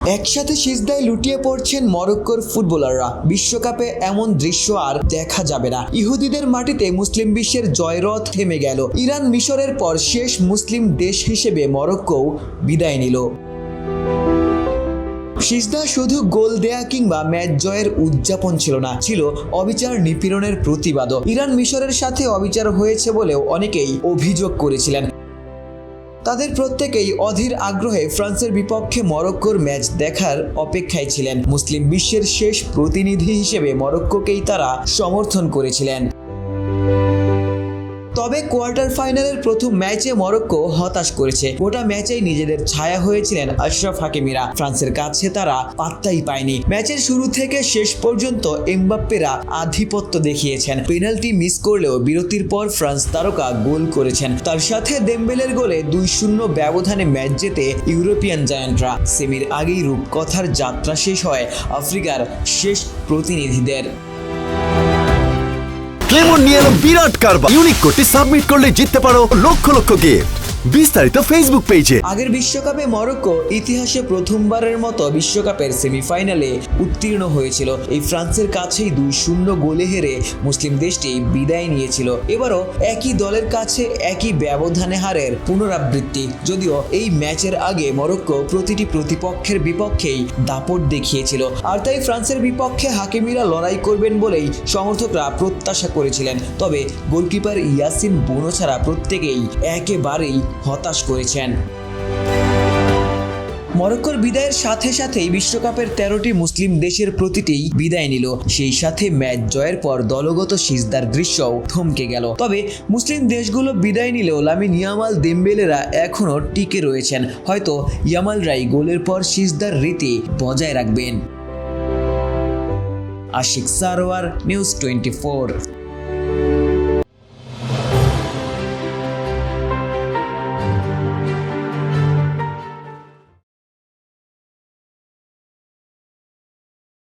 একসাথে সিজদায় লুটিয়ে পড়ছেন মরক্কোর ফুটবলাররা। বিশ্বকাপে এমন দৃশ্য আর দেখা যাবে না। ইহুদিদের মাটিতে মুসলিম বিশ্বের জয়রথ থেমে গেল। ইরান মিশরের পর শেষ মুসলিম দেশ হিসেবে মরক্কোও বিদায় নিল। সিজদা শুধু গোল দেয়া কিংবা ম্যাচ জয়ের উদযাপন ছিল না, ছিল অবিচার নিপীড়নের প্রতিবাদও। ইরান মিশরের সাথে অবিচার হয়েছে বলেও অনেকেই অভিযোগ করেছিলেন। তাদের প্রত্যেকেই অধীর আগ্রহে ফ্রান্সের বিপক্ষে মরক্কোর ম্যাচ দেখার অপেক্ষায় ছিলেন। মুসলিম বিশ্বের শেষ প্রতিনিধি হিসেবে মরক্কোকেই তারা সমর্থন করেছিলেন। তবে কোয়ার্টার ফাইনালের প্রথম ম্যাচে মরক্কো হতাশ করেছে। গোটা ম্যাচেই নিজেদের ছায়া হয়েছিলেন আশরাফ হাকিমিরা। ফ্রান্সের কাছে তারা পাত্তাই পায়নি। ম্যাচের শুরু থেকে শেষ পর্যন্ত এমবাপ্পেরা আধিপত্য দেখিয়েছেন। পেনাল্টি মিস করলেও বিরতির পর ফ্রান্স তারকা গোল করেছেন। তার সাথে দেমবেলের গোলে 2-0 ব্যবধানে ম্যাচ জেতে ইউরোপিয়ান জায়ান্টরা। সেমির আগেই রূপকথার যাত্রা শেষ হয় আফ্রিকার শেষ প্রতিনিধিদের। ক্লেমন নিয়ে এলো বিরাট কারবার। ইউনিক কোডটি সাবমিট করলে জিততে পারো লক্ষ লক্ষ গিফট। বিস্তারিত ফেসবুক পেজে। আগের বিশ্বকাপে মরক্কো ইতিহাসে প্রথমবারের মতো বিশ্বকাপের সেমিফাইনালে উত্তীর্ণ হয়েছিল। এই ফ্রান্সের কাছেই 2-0 গোলে হেরে মুসলিম দেশটি বিদায় নিয়েছিল। এবারও একই দলের কাছে একই ব্যবধানে হারের পুনরাবৃত্তি। যদিও এই ম্যাচের আগে মরক্কো প্রতিটি প্রতিপক্ষের বিপক্ষেই দাপট দেখিয়েছিল, আর তাই ফ্রান্সের বিপক্ষে হাকিমিরা লড়াই করবেন বলেই সমর্থকরা প্রত্যাশা করেছিলেন। তবে গোলকিপার ইয়াসিন বোনো ছাড়া প্রত্যেকেই একেবারেই হতাশ করেছেন। মরক্কোর বিদায়ের সাথে সাথেই বিশ্বকাপের 13টি মুসলিম দেশের প্রতিটিই বিদায় নিল। সেই সাথে ম্যাচ জয়ের পর দলগত সিজদার দৃশ্যও থমকে গেল। তবে মুসলিম দেশগুলো বিদায় নিলেও লামিন ইয়ামাল, দেমবেলেরা এখনও টিকে রয়েছেন। হয়তো ইয়ামালরাই গোলের পর সিজদার রীতি বজায় রাখবেন। আশিক সারোয়ার, নিউজ 24।